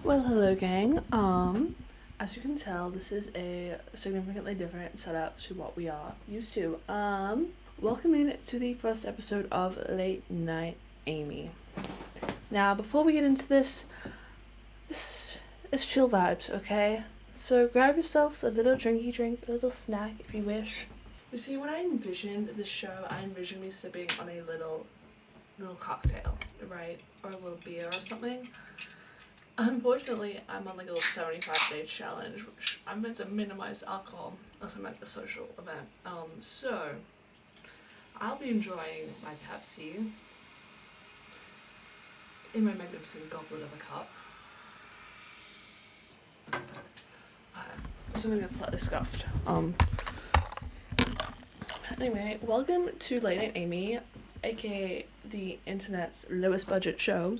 Well, hello, gang. As you can tell, this is a significantly different setup to what we are used to. Welcome in to the first episode of Late Night Amy. Now, before we get into this is chill vibes, okay? So grab yourselves a little drinky drink, a little snack if you wish. You see, when I envisioned this show, I envisioned me sipping on a little cocktail, right? Or a little beer or something. Unfortunately, I'm on like a little 75-day challenge, which I'm meant to minimize alcohol unless I'm at a social event. So I'll be enjoying my Pepsi in my magnificent goblet of a cup. Something that's slightly scuffed. Anyway, welcome to Late Night Amy, aka the internet's lowest budget show.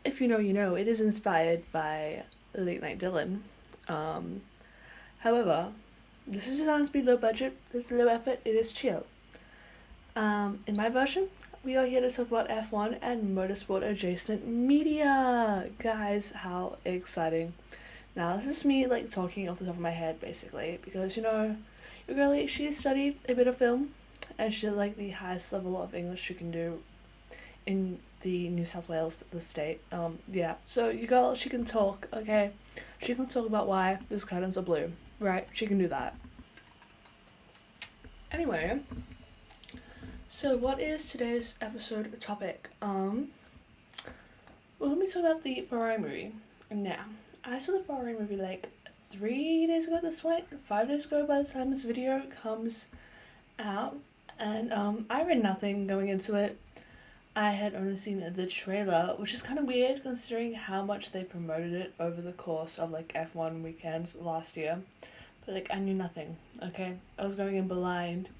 If you know, you know, it is inspired by Late Night Dylan. However, this is designed to be low budget, this is low effort, it is chill. In my version, we are here to talk about F1 and motorsport adjacent media. Guys, how exciting. Now, this is me, like, talking off the top of my head, basically, because, you know, your girlie, she studied a bit of film, and she did, like, the highest level of English you can do in the New South Wales, the state. Yeah. So your girl, she can talk, okay? She can talk about why those curtains are blue, right? She can do that. Anyway, so what is today's episode topic? Well, let me talk about the Ferrari movie. Now, I saw the Ferrari movie like 3 days ago at this point, 5 days ago by the time this video comes out, and I read nothing going into it. I had only seen the trailer, which is kind of weird considering how much they promoted it over the course of like F1 weekends last year. But like, I knew nothing, okay? I was going in blind.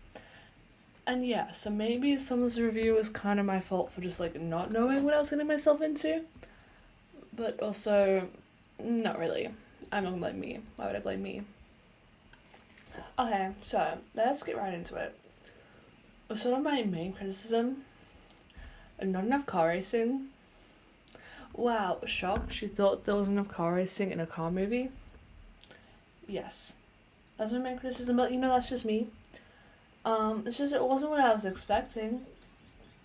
And yeah, so maybe some of this review was kind of my fault for just like not knowing what I was getting myself into. But also, not really. I'm not gonna blame me. Why would I blame me? Okay, so let's get right into it. Sort of my main criticism: not enough car racing. Wow, shocked. She thought there was enough car racing in a car movie. Yes, that's my main criticism, but you know, that's just me. It's just, it wasn't what I was expecting.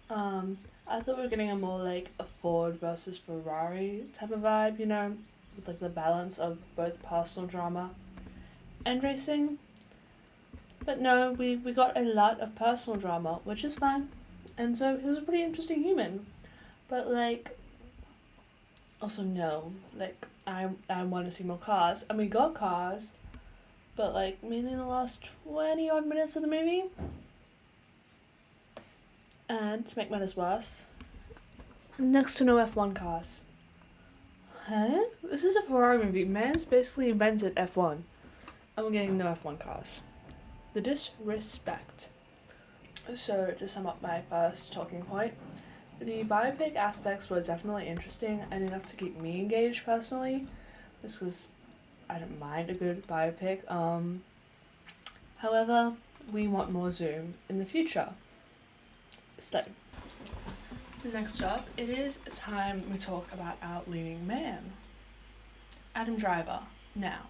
I thought we were getting a more like a Ford versus Ferrari type of vibe, you know, with like the balance of both personal drama and racing. But no, we got a lot of personal drama, which is fine. And so he was a pretty interesting human. But like, also no, like I want to see more cars. And we got cars, but like mainly in the last 20 odd minutes of the movie. And to make matters worse, next to no F1 cars. Huh? This is a Ferrari movie. Man's basically invented F1. And we're getting no F1 cars. The disrespect. So, to sum up my first talking point, the biopic aspects were definitely interesting and enough to keep me engaged personally, just because I don't mind a good biopic. However, we want more Zoom in the future. So, next up, it is time we talk about our leading man, Adam Driver. Now,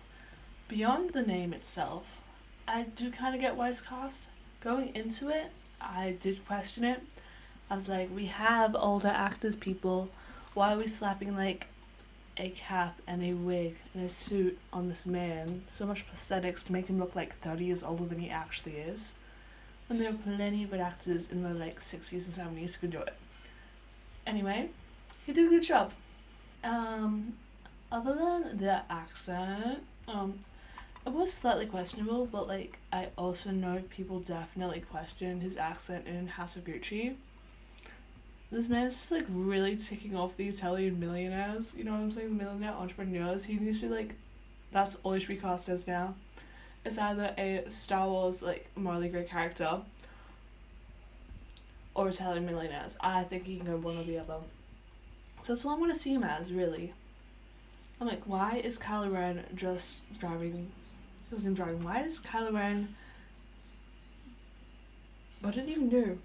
beyond the name itself, I do kind of get why it's cast. Going into it, I did question it. I was like, we have older actors, people. Why are we slapping like a cap and a wig and a suit on this man? So much prosthetics to make him look like 30 years older than he actually is. When there are plenty of good actors in the like 60s and 70s who could do it. Anyway, he did a good job. Other than the accent, it was slightly questionable, but like I also know people definitely question his accent in House of Gucci. This man's just like really ticking off the Italian millionaires, you know what I'm saying? The millionaire entrepreneurs. He needs to like, that's all he should be cast as now. It's either a Star Wars like morally great character or Italian millionaires. I think he can go one or the other. So that's all I want to see him as, really. I'm like, why is Kylo Ren just driving? He wasn't even driving. Why is Kylo Ren? What did he even do?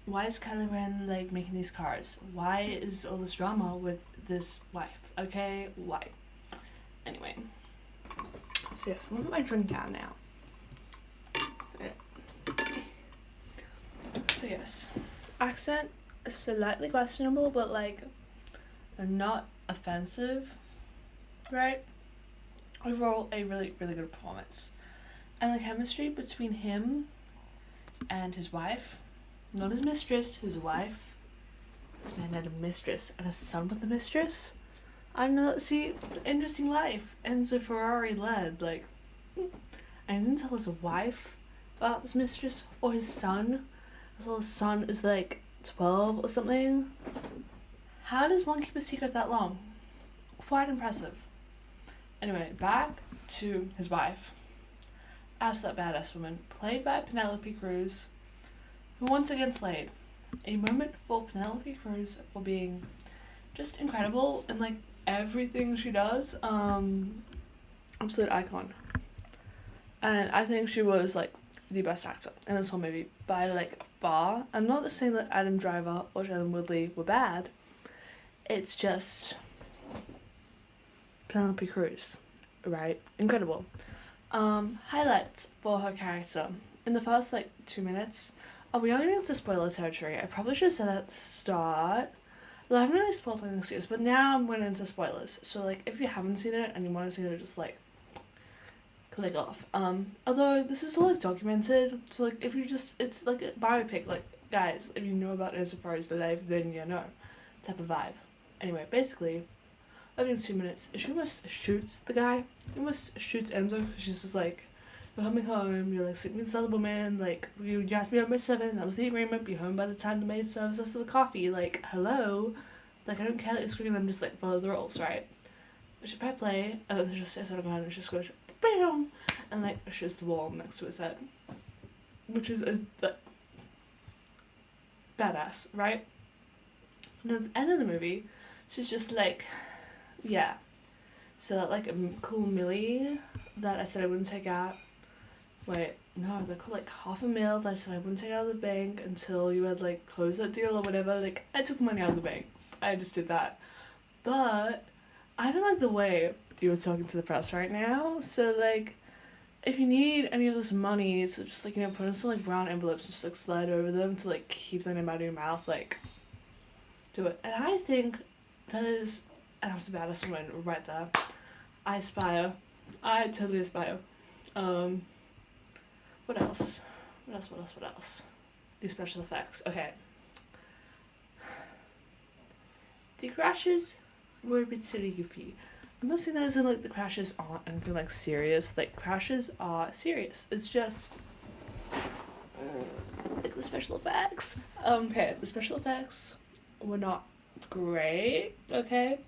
why is Kylo Ren like making these cars? Why is all this drama with this wife? Okay, why? Anyway, so yes, I'm gonna put my drink down now. So yes, accent is slightly questionable, but like not offensive, right? Overall, a really really good performance, and the chemistry between him and his wife, not his mistress, his wife. This man had a mistress and a son with a mistress. I know. See, interesting life. Enzo Ferrari led. Like, I didn't tell his wife about this mistress or his son. So his son is like 12 or something. How does one keep a secret that long? Quite impressive. Anyway, back to his wife. Absolute badass woman, played by Penelope Cruz, who once again slayed. A moment for Penelope Cruz for being just incredible in like everything she does. Absolute icon. And I think she was like the best actor in this whole movie by like far. I'm not saying that Adam Driver or Shailene Woodley were bad. It's just Penelope Cruz, right? Incredible. Highlights for her character. In the first like 2 minutes, we are getting into spoiler territory. I probably should have said that at the start. Well, I haven't really spoiled anything serious, but now I'm going into spoilers. So like if you haven't seen it and you want to see it, just like click off. Although this is all like documented, so like if you just, it's like a biopic, like guys, if you know about Enzo Ferrari's life, then you know type of vibe. Anyway, basically, over 2 minutes, she almost shoots the guy. She almost shoots Enzo. She's just like, you're coming home, you're like sleeping with this other woman, like you asked me home by 7, that was the agreement, be home by the time the maid serves us the coffee, like hello, like I don't care that you're screaming, I'm just like follow the rules, right? But if I play, and then just sort of and just goes bam, and like shoots the wall next to his head, which is a badass, right? And at the end of the movie, she's just like, yeah, so that like a cool Millie that I said I wouldn't take out. Wait, no, they're called like $500,000 that I said I wouldn't take out of the bank until you had like closed that deal or whatever. Like I took the money out of the bank. I just did that. But I don't like the way you were talking to the press right now. So like if you need any of this money, so just like, you know, put in some like brown envelopes and just like slide over them to like keep them out of your mouth, like do it. And I think that is an absolute badass woman right there. I aspire. I totally aspire. What else? What else? The special effects. Okay. The crashes were a bit silly goofy. I'm not saying that as in like the crashes aren't anything like serious. Like crashes are serious. It's just like the special effects. Okay, the special effects were not great, okay?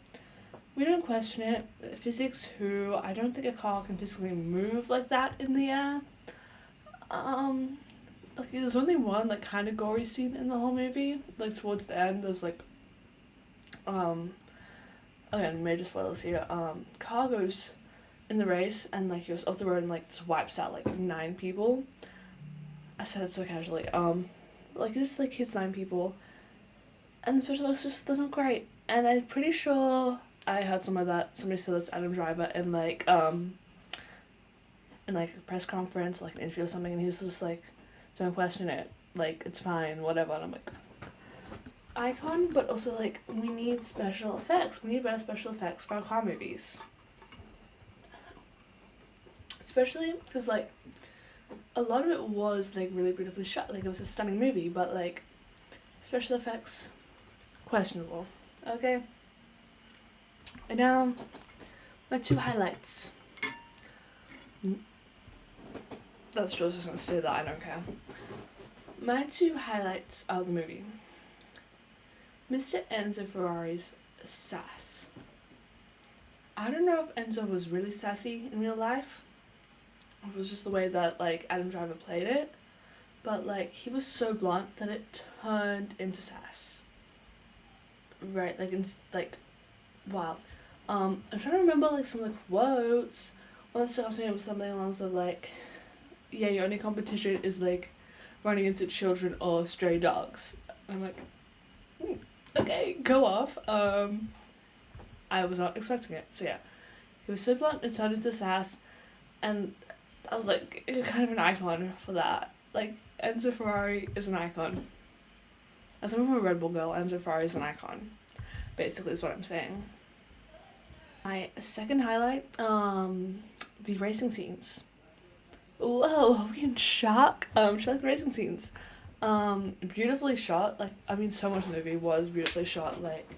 We don't question it. Physics, who I don't think a car can physically move like that in the air. Like there's only one like kind of gory scene in the whole movie. Like towards the end, there's like, again, major spoilers here. Car goes in the race and like he goes off the road and like just wipes out like 9 people. I said it so casually. Like it just like hits 9 people, and the special effects just they're not great. And I'm pretty sure I heard somebody said that's Adam Driver in like in like a press conference, like an interview or something, and he's just like, don't question it, like it's fine, whatever. And I'm like, icon, but also like we need special effects. We need better special effects for our car movies, especially because like a lot of it was like really beautifully shot. Like it was a stunning movie, but like special effects questionable. Okay. And now my 2 highlights. That's just gonna say that, I don't care. My 2 highlights of the movie. Mr. Enzo Ferrari's sass. I don't know if Enzo was really sassy in real life, or if it was just the way that like Adam Driver played it, but like he was so blunt that it turned into sass. Right, like wow. I'm trying to remember like some of the quotes. One stuff it was something along the lines of like, yeah, your only competition is like running into children or stray dogs. I'm like, okay, go off. I was not expecting it. So yeah, he was so blunt and so into sass, and I was like, you're kind of an icon for that. Like, Enzo Ferrari is an icon. As someone from a Red Bull girl, Enzo Ferrari is an icon. Basically, is what I'm saying. My second highlight, the racing scenes. Whoa, are we in shock? She liked the racing scenes. Beautifully shot. Like, I mean, so much of the movie was beautifully shot. Like,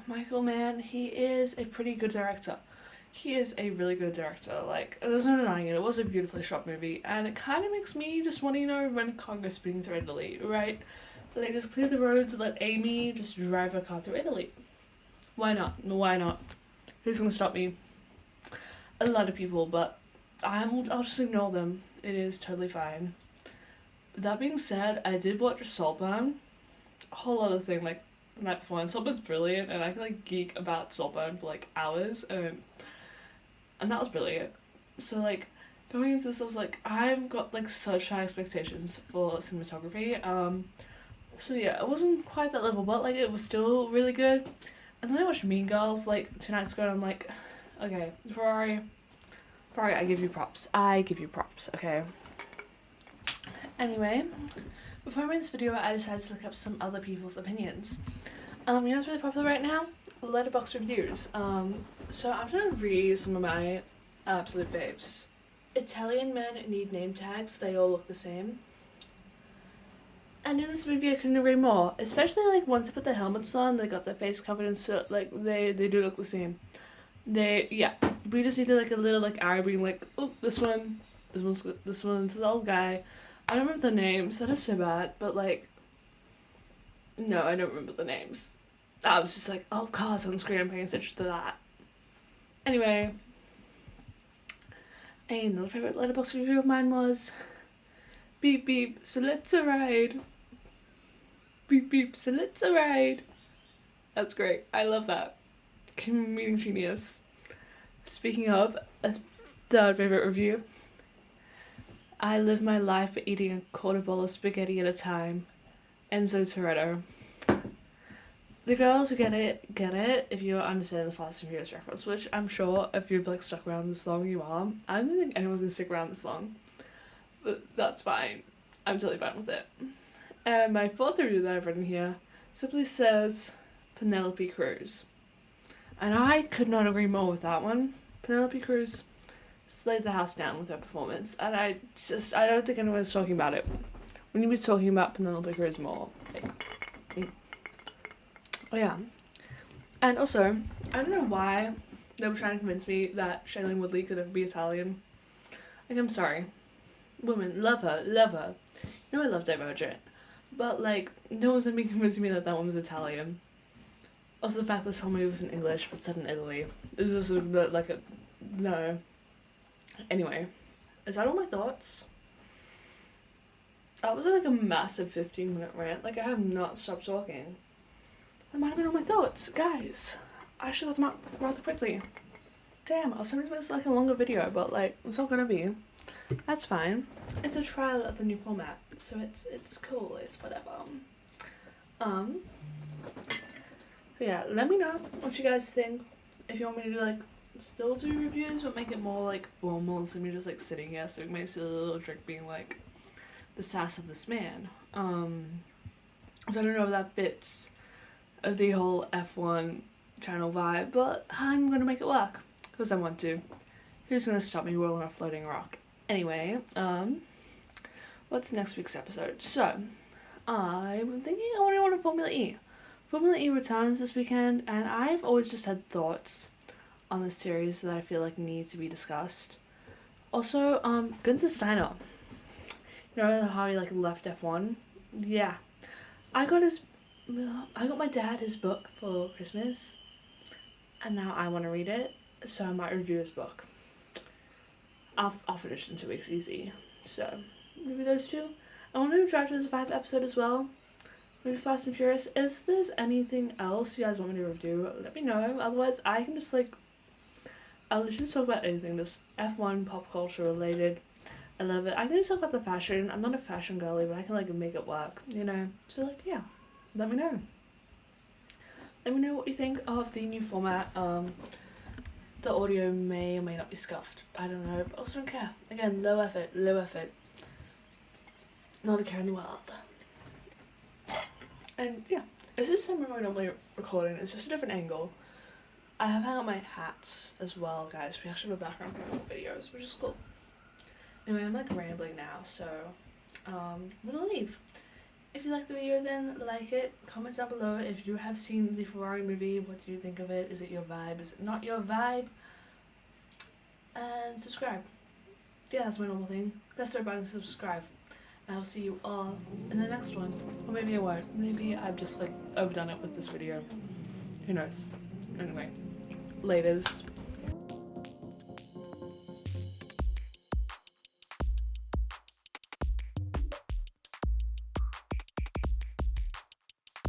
Micheal Mann, he is a pretty good director. He is a really good director. Like, there's no denying it. It was a beautifully shot movie, and it kind of makes me just want to, run a car go spinning through Italy, right? Like, just clear the roads and let Amy just drive her car through Italy. Why not? Why not? Who's gonna stop me? A lot of people, but I'll just ignore them. It is totally fine. That being said, I did watch Saltburn. A whole other thing, like, the night before, and Saltburn's brilliant, and I can, like, geek about Saltburn for, like, hours, and that was brilliant. So, like, going into this, I was like, I've got, like, such high expectations for cinematography. So yeah, it wasn't quite that level, but, like, it was still really good. And then I watched Mean Girls, like, 2 nights ago, and I'm like, okay, Ferrari, I give you props. Okay? Anyway, before I made this video, I decided to look up some other people's opinions. You know what's really popular right now? Letterboxd reviews. So I'm gonna read some of my absolute faves. Italian men need name tags, they all look the same. And in this movie I couldn't agree more. Especially, like, once they put their helmets on, they got their face covered in soot, like, they do look the same. We just needed, like, a little, like, arrow being like, oh, this one's the old guy. I don't remember the names, that is so bad, but, like, no, I don't remember the names. I was just like, oh, cars on screen, I'm paying attention to that. Anyway, another favourite Letterboxd review of mine was, beep beep, so let's a ride. Beep beep, so let's a ride. That's great, I love that. Comedic genius. Speaking of, a third favourite review. I live my life by eating a quarter bowl of spaghetti at a time. Enzo Toretto. The girls who get it, if you understand the Fast and Furious reference, which I'm sure if you've, like, stuck around this long, you are. I don't think anyone's gonna stick around this long, but that's fine. I'm totally fine with it. And my fourth review that I've written here simply says Penelope Cruz. And I could not agree more with that one. Penelope Cruz slayed the house down with her performance, and I don't think anyone's talking about it. We need to be talking about Penelope Cruz more. Like, oh yeah. And also, I don't know why they were trying to convince me that Shailene Woodley could ever be Italian. Like, I'm sorry. Women, love her. You know I love Divergent. But, like, no one's gonna be convincing me that one was Italian. Also, the fact that this whole movie was in English but set in Italy is just like a no. Anyway, is that all my thoughts? That was like a massive 15-minute rant. Like, I have not stopped talking. That might have been all my thoughts. Guys, I actually got them out rather quickly. Damn, I was trying to make this like a longer video, but, like, it's not gonna be. That's fine. It's a trial of the new format, so it's cool, it's whatever. Yeah, let me know what you guys think. If you want me to do, like, still do reviews, but make it more, like, formal instead of me just, like, sitting here so it makes it a little drink being, like, the sass of this man. So I don't know if that fits the whole F1 channel vibe, but I'm gonna make it work, because I want to. Who's gonna stop me rolling a floating rock? Anyway, what's next week's episode? So, I'm thinking I want to go to Formula E. Formula E returns this weekend, and I've always just had thoughts on this series that I feel like need to be discussed. Also, Gunther Steiner. You know how he, like, left F1? Yeah. I got my dad his book for Christmas, and now I want to read it, so I might review his book. I'll finish in 2 weeks easy. So, maybe those two. I want to Drive to Survive episode as well. Maybe Fast and Furious. If there's anything else you guys want me to review, let me know. Otherwise, I can just, like, I'll just talk about anything, just F1 pop culture related. I love it. I can talk about the fashion. I'm not a fashion girly, but I can like make it work, you know? So like, yeah, let me know. Let me know what you think of the new format. The audio may or may not be scuffed. I don't know, but I also don't care. Again, low effort. Not a care in the world. And yeah, this is something we're normally recording. It's just a different angle. I have hung up my hats as well, guys. We actually have a background for the videos, which is cool. Anyway, I'm like rambling now, so I'm gonna leave. If you like the video, then like it. Comment down below if you have seen the Ferrari movie. What do you think of it? Is it your vibe? Is it not your vibe? And subscribe. Yeah, that's my normal thing. Press the button to subscribe. And I'll see you all in the next one. Or maybe I won't. Maybe I've just like overdone it with this video. Who knows? Anyway, laters.